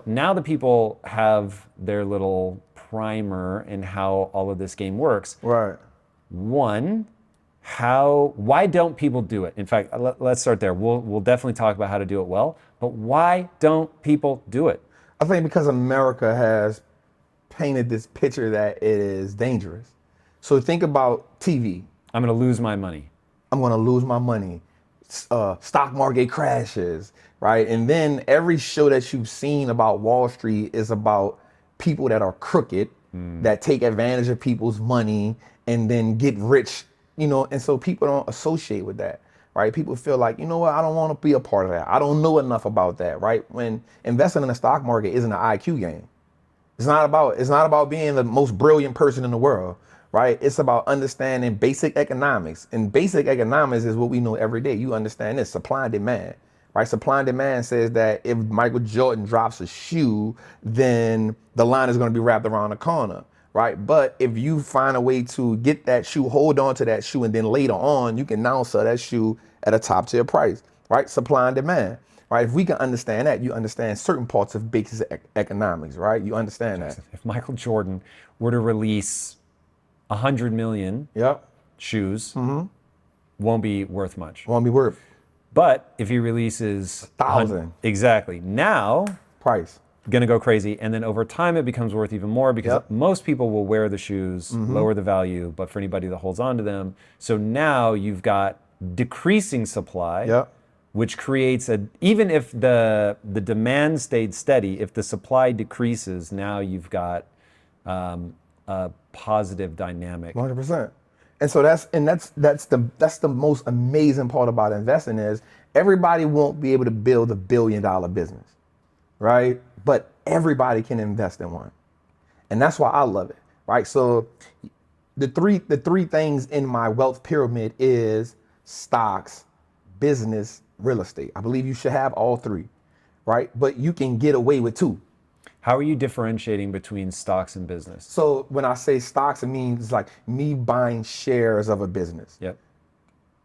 Now that people have their little primer in how all of this game works, Right. one, why don't people do it? In fact, let's start there. We'll definitely talk about how to do it well, but why don't people do it? I think because America has painted this picture that it is dangerous. So think about TV. I'm going to lose my money. I'm going to lose my money. Stock market crashes, right? And then every show that you've seen about Wall Street is about people that are crooked, that take advantage of people's money and then get rich, and so people don't associate with that, right? People feel like, you know what, I don't want to be a part of that. I don't know enough about that, right? When investing in the stock market isn't an IQ game. It's not about being the most brilliant person in the world, right? It's about understanding basic economics. And basic economics is what we know every day. You understand this, supply and demand, right? Supply and demand says that if Michael Jordan drops a shoe, then the line is going to be wrapped around the corner, right? But if you find a way to get that shoe, hold on to that shoe, and then later on, you can now sell that shoe at a top tier price, right? Supply and demand. Right, if we can understand that, you understand certain parts of basic economics, right? You understand that. If Michael Jordan were to release 100 million Yep. shoes, won't be worth much. Won't be worth But if he releases 1,000 exactly, now price. Gonna go crazy, and then over time it becomes worth even more because Yep. most people will wear the shoes, lower the value, but for anybody that holds on to them, so now you've got decreasing supply. Yep. Which creates even if the demand stayed steady, if the supply decreases, now you've got a positive dynamic. 100%. And so that's the most amazing part about investing is everybody won't be able to build $1 billion business, right? But everybody can invest in one, and that's why I love it, right? So the three things in my wealth pyramid is stocks, business, real estate. I believe you should have all three, right? But you can get away with two. How are you differentiating between stocks and business? So when I say stocks, it means like me buying shares of a business. Yep.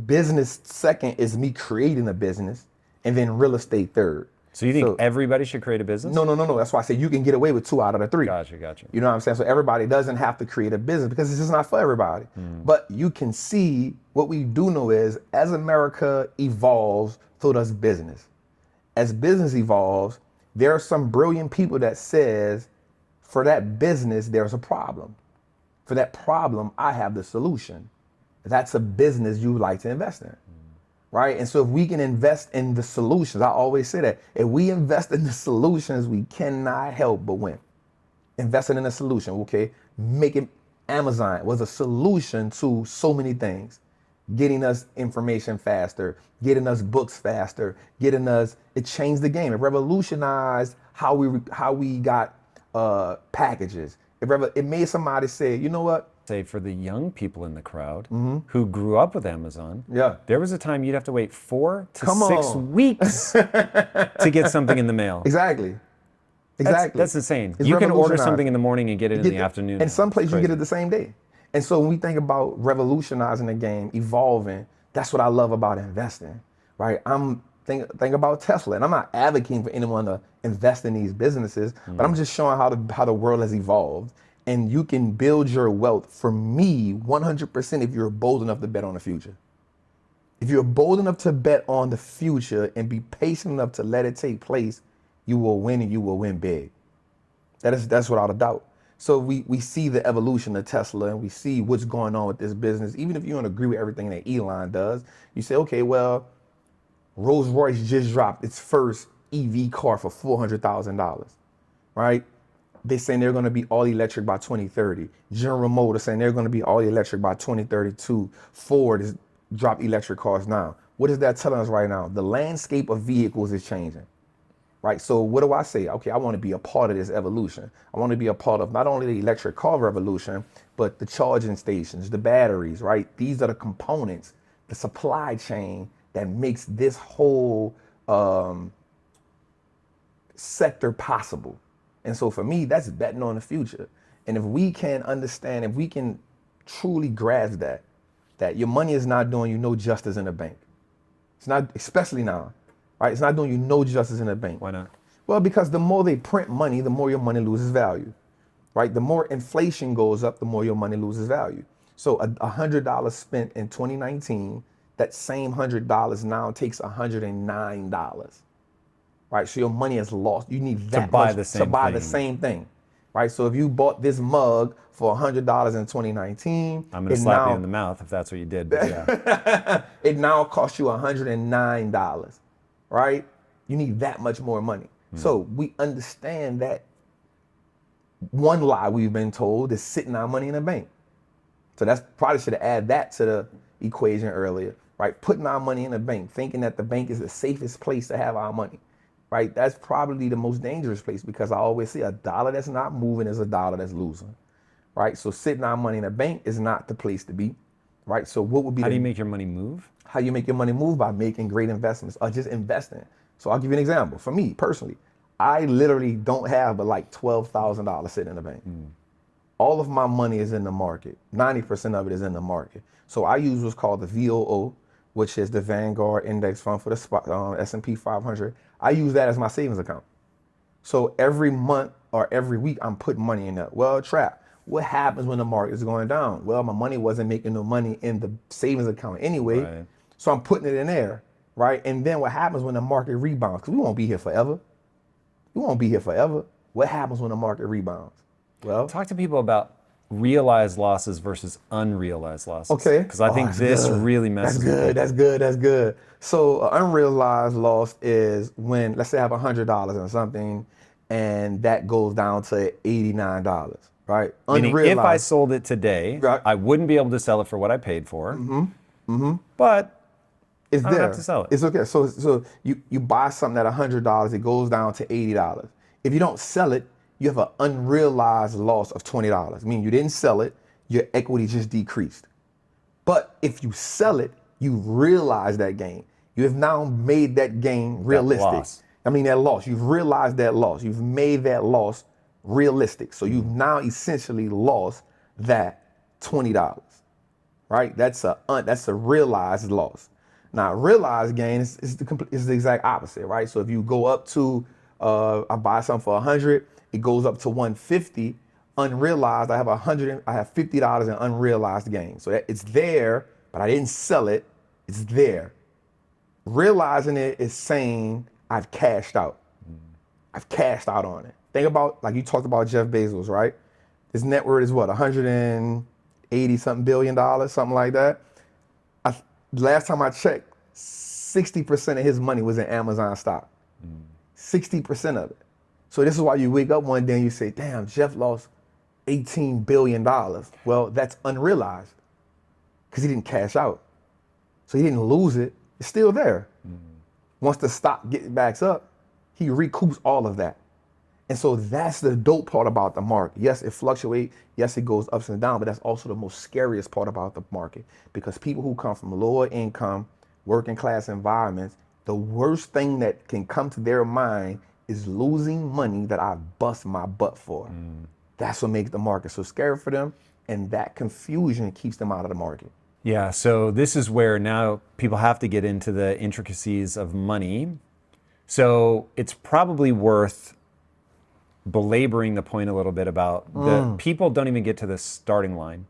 Business second is me creating a business, and then real estate third. So you think everybody should create a business? No. That's why I say you can get away with 2 out of the 3. Gotcha. You know what I'm saying? So everybody doesn't have to create a business because it's just not for everybody. But you can see what we do know is as America evolves, so does business. As business evolves, there are some brilliant people that says for that business, there's a problem. For that problem, I have the solution. That's a business you would like to invest in. Right? And so if we can invest in the solutions, I always say that if we invest in the solutions, we cannot help but win. Investing in a solution, okay? Making Amazon was a solution to so many things. Getting us information faster, getting us books faster, it changed the game. It revolutionized how we got packages. It made somebody say, you know what? Say for the young people in the crowd who grew up with Amazon, there was a time you'd have to wait 4 to 6 weeks to get something in the mail. Exactly. That's insane. You can order something in the morning and get it in the afternoon. And some places you get it the same day. And so when we think about revolutionizing the game, evolving, that's what I love about investing, right? Think about Tesla, and I'm not advocating for anyone to invest in these businesses, but I'm just showing how the world has evolved. And you can build your wealth, for me, 100% if you're bold enough to bet on the future. If you're bold enough to bet on the future and be patient enough to let it take place, you will win, and you will win big. That's without a doubt. So we see the evolution of Tesla, and we see what's going on with this business. Even if you don't agree with everything that Elon does, you say, okay, well, Rolls-Royce just dropped its first EV car for $400,000, right? They're saying they're going to be all electric by 2030. General Motors saying they're going to be all electric by 2032. Ford has dropped electric cars now. What is that telling us right now? The landscape of vehicles is changing, right? So what do I say? Okay, I want to be a part of this evolution. I want to be a part of not only the electric car revolution, but the charging stations, the batteries, right? These are the components, the supply chain that makes this whole sector possible. And so for me, that's betting on the future. And if we can understand, if we can truly grasp that your money is not doing you no justice in the bank. It's not, especially now, right? It's not doing you no justice in the bank. Why not? Well, because the more they print money, the more your money loses value, right? The more inflation goes up, the more your money loses value. So $100 spent in 2019, that same $100 now takes $109, right? So your money is lost. You need that buy much the to same buy the thing. same thing, right? So if you bought this mug for $100 in 2019, I'm going to slap you in the mouth if that's what you did, but yeah. it now costs you $109, right? You need that much more money. So we understand that one lie we've been told is sitting our money in a bank. So that's probably should have added that to the equation earlier, right? Putting our money in a bank, thinking that the bank is the safest place to have our money, right? That's probably the most dangerous place, because I always say a dollar that's not moving is a dollar that's losing, right? So sitting our money in a bank is not the place to be, right? So what would be How do you make your money move? how you make your money move? By making great investments or just investing. So I'll give you an example. For me personally, I literally don't have but like $12,000 sitting in the bank. All of my money is in the market. 90% of it is in the market. So I use what's called the VOO, which is the Vanguard Index Fund for the S&P 500. I use that as my savings account. So every month or every week, I'm putting money in that. Well, Trap, what happens when the market is going down? Well, my money wasn't making no money in the savings account anyway. Right. So I'm putting it in there, right? And then what happens when the market rebounds? Because we won't be here forever. We won't be here forever. What happens when the market rebounds? Well, Talk to people about realized losses versus unrealized losses. okay. Because I think that's this good. really messes That's with good. people. That's good. That's good. So unrealized loss is when, let's say I have $100 in something and that goes down to $89, right? Meaning Unrealized. if I sold it today, Right. I wouldn't be able to sell it for what I paid for. But It's I don't there. have to sell it. It's okay. So you buy something at $100, it goes down to $80. If you don't sell it, you have an unrealized loss of $20. Meaning you didn't sell it, your equity just decreased. But if you sell it, you realize that gain. You have now made that gain realistic. loss. That loss. You've realized that loss. You've made that loss realistic. So you've now essentially lost that $20, right? That's a realized loss. Now, realized gain is the exact opposite, right? So if you go up to, I buy something for 100, it goes up to 150. Unrealized, I have $50 in unrealized gain. So it's there, but I didn't sell it. It's there. Realizing it is saying I've cashed out. I've cashed out on it. Think about, like you talked about Jeff Bezos, right? His net worth is what, 180 something billion dollars, something like that. Last time I checked, 60% of his money was in Amazon stock. 60% of it. So this is why you wake up one day and you say, damn, Jeff lost $18 billion. Well, that's unrealized because he didn't cash out. So he didn't lose it. It's still there. Once the stock gets back up, he recoups all of that. And so that's the dope part about the market. Yes, it fluctuates. Yes, it goes ups and downs, but that's also the most scariest part about the market, because people who come from lower income, working class environments, the worst thing that can come to their mind is losing money that I bust my butt for. That's what makes the market so scary for them. And that confusion keeps them out of the market. Yeah, so this is where now people have to get into the intricacies of money. So it's probably worth belaboring the point a little bit about the people don't even get to the starting line.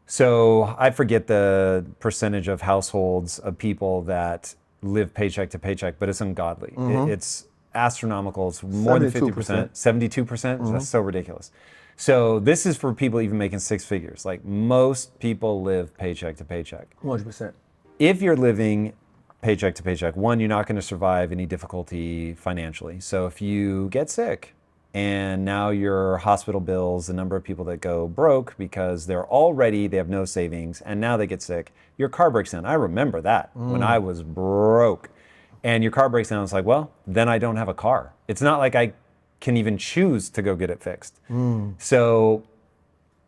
So I forget the percentage of households of people that live paycheck to paycheck, but it's ungodly. It's astronomical. It's more than 50%, 72%. That's so ridiculous. So this is for people even making six figures. Like most people live paycheck to paycheck. 100%. If you're living paycheck to paycheck, one, you're not going to survive any difficulty financially. So if you get sick and now your hospital bills, the number of people that go broke because they have no savings, and now they get sick, your car breaks down. I remember that when I was broke. And your car breaks down, it's like, well, then I don't have a car. It's not like I can even choose to go get it fixed. So,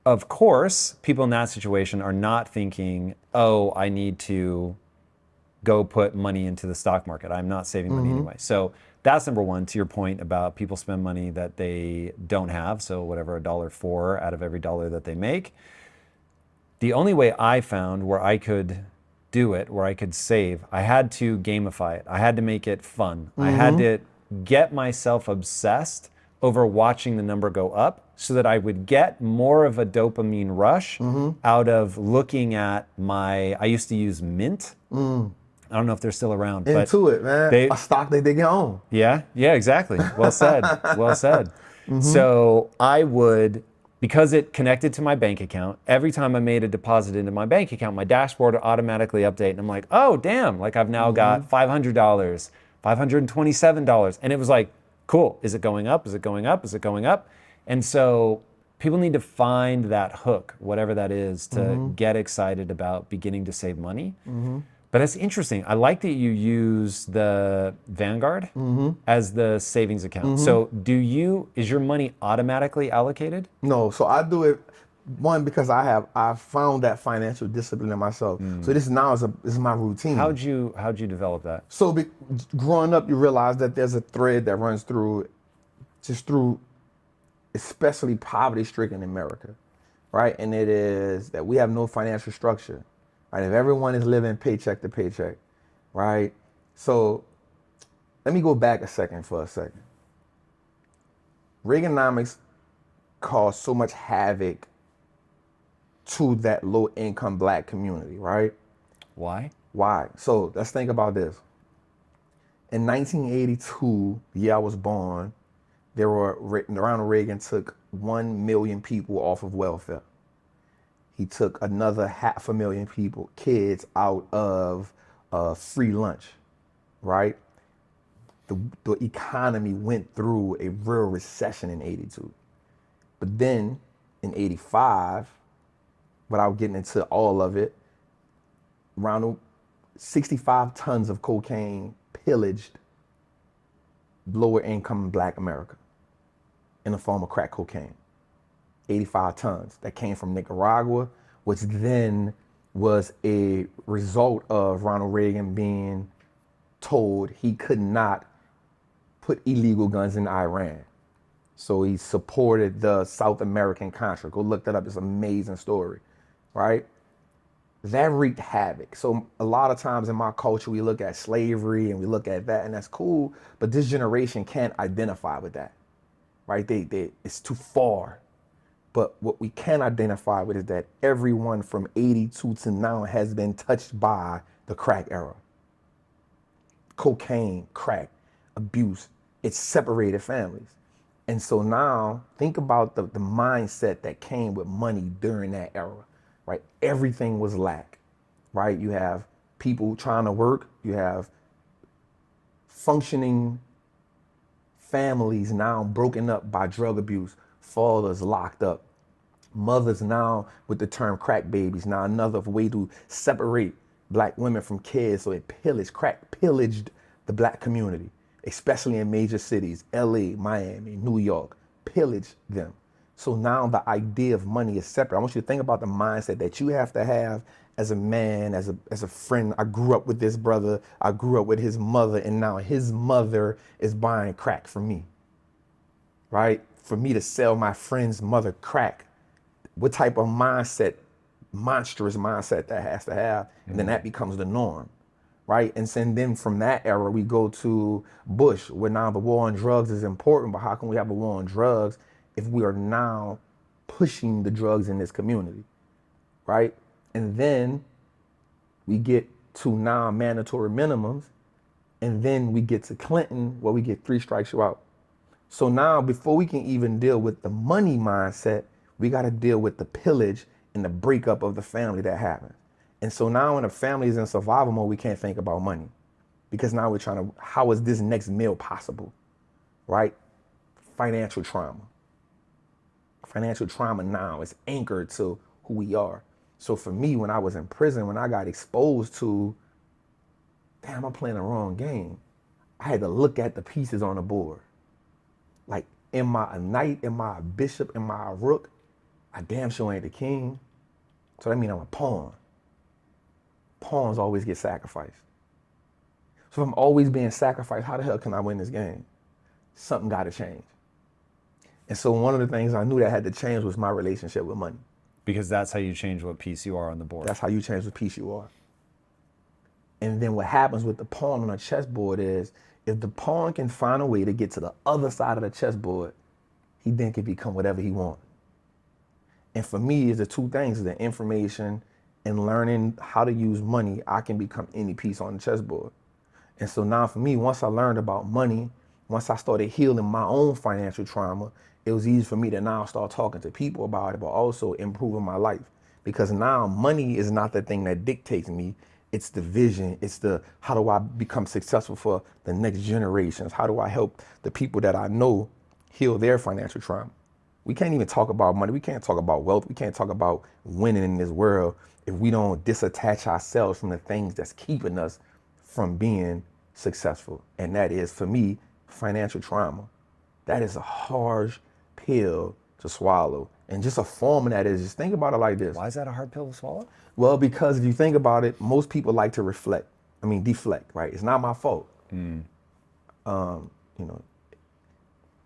of course, people in that situation are not thinking, oh, I need to go put money into the stock market. I'm not saving money anyway. So that's number one, to your point about people spend money that they don't have. So whatever, $1.04 out of every dollar that they make. The only way I found where I could do it, where I could save, I had to gamify it. I had to make it fun. I had to get myself obsessed over watching the number go up so that I would get more of a dopamine rush out of looking at I used to use Mint. I don't know if they're still around. Into it, man. A stock that they can own. Yeah, exactly. Well said. Well said. So I would, because it connected to my bank account, every time I made a deposit into my bank account, my dashboard would automatically update. And I'm like, oh, damn, like I've now got $500, $527. And it was like, cool. Is it going up? Is it going up? Is it going up? And so people need to find that hook, whatever that is, to get excited about beginning to save money. But that's interesting. I like that you use the Vanguard as the savings account. So is your money automatically allocated? No, so I do it, one, because I found that financial discipline in myself. So this is my routine. How'd you develop that? So growing up, you realize that there's a thread that runs through especially poverty-stricken America, right? And it is that we have no financial structure. Right, if everyone is living paycheck to paycheck, right? So let me go back for a second. Reaganomics caused so much havoc to that low income black community, right? Why? So let's think about this. In 1982, the year I was born, Ronald Reagan took 1 million people off of welfare. He took another 500,000 kids out of free lunch, right? The economy went through a real recession in 82. But then in 85, without getting into all of it, around 65 tons of cocaine pillaged lower income black America in the form of crack cocaine. 85 tons that came from Nicaragua, which then was a result of Ronald Reagan being told he could not put illegal guns in Iran. So he supported the South American Contra. Go look that up. It's an amazing story, right? That wreaked havoc. So a lot of times in my culture, we look at slavery and we look at that, and that's cool, but this generation can't identify with that, right? It's too far. But what we can identify with is that everyone from 82 to now has been touched by the crack era. Cocaine, crack, abuse, it separated families. And so now think about the mindset that came with money during that era, right? Everything was lack, right? You have people trying to work, you have functioning families now broken up by drug abuse, fathers locked up, mothers now with the term crack babies, now another way to separate black women from kids. So it pillaged the black community, especially in major cities, LA, Miami, New York, pillaged them. So now the idea of money is separate. I want you to think about the mindset that you have to have as a man, as a friend. I grew up with this brother, I grew up with his mother, and now his mother is buying crack for me, right? For me to sell my friend's mother crack, what type of mindset, monstrous mindset that has to have, and then that becomes the norm, right? And then from that era, we go to Bush, where now the war on drugs is important, but how can we have a war on drugs if we are now pushing the drugs in this community, right? And then we get to now mandatory minimums, and then we get to Clinton, where we get 3 strikes you out. So now, before we can even deal with the money mindset, we got to deal with the pillage and the breakup of the family that happens. And so now when a family is in survival mode, we can't think about money, because now we're trying to, how is this next meal possible, right? Financial trauma. Financial trauma now is anchored to who we are. So for me, when I was in prison, when I got exposed to, damn, I'm playing the wrong game, I had to look at the pieces on the board. Like, am I a knight? Am I a bishop? Am I a rook? I damn sure ain't the king. So that means I'm a pawn. Pawns always get sacrificed. So if I'm always being sacrificed, how the hell can I win this game? Something got to change. And so one of the things I knew that had to change was my relationship with money. Because that's how you change what piece you are on the board. That's how you change what piece you are. And then what happens with the pawn on a chessboard is If the pawn can find a way to get to the other side of the chessboard, he then can become whatever he wants. And for me, it's the two things, the information and learning how to use money, I can become any piece on the chessboard. And so now for me, once I learned about money, once I started healing my own financial trauma, it was easy for me to now start talking to people about it, but also improving my life. Because now money is not the thing that dictates me. It's the vision. It's the, how do I become successful for the next generations? How do I help the people that I know heal their financial trauma? We can't even talk about money. We can't talk about wealth. We can't talk about winning in this world if we don't disattach ourselves from the things that's keeping us from being successful. And that is, for me, financial trauma. That is a harsh pill to swallow. And just a form of that is, just think about it like this. Why is that a hard pill to swallow? Well, because if you think about it, most people like to deflect, right? It's not my fault. You know,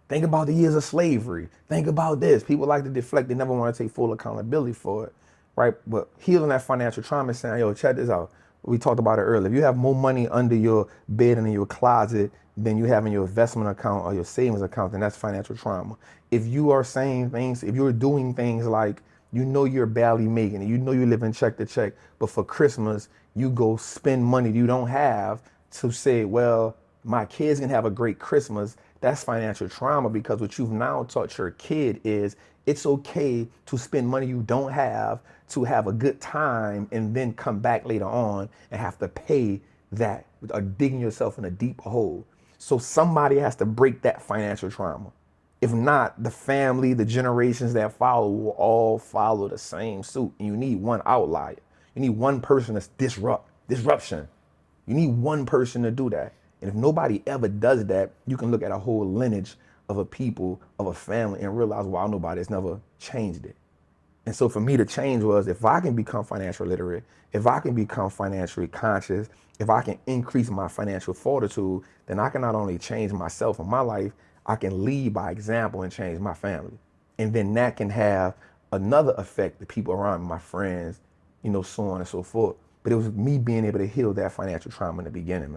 think about the years of slavery. Think about this. People like to deflect. They never want to take full accountability for it, right? But healing that financial trauma is saying, yo, check this out. We talked about it earlier. If you have more money under your bed and in your closet than you have in your investment account or your savings account, then that's financial trauma. If you are saying things, if you're doing things like, you know you're barely making it, you know you're living check to check, but for Christmas, you go spend money you don't have to say, well, my kids can have a great Christmas, that's financial trauma, because what you've now taught your kid is it's okay to spend money you don't have to have a good time and then come back later on and have to pay that or digging yourself in a deep hole. So somebody has to break that financial trauma. If not, the family, the generations that follow will all follow the same suit. And you need one outlier. You need one person that's disruption. You need one person to do that. And if nobody ever does that, you can look at a whole lineage of a people, of a family, and realize, wow, nobody's never changed it. And so for me, the change was, if I can become financially literate, if I can become financially conscious, if I can increase my financial fortitude, then I can not only change myself and my life, I can lead by example and change my family. And then that can have another effect, the people around me, my friends, you know, so on and so forth. But it was me being able to heal that financial trauma in the beginning, man.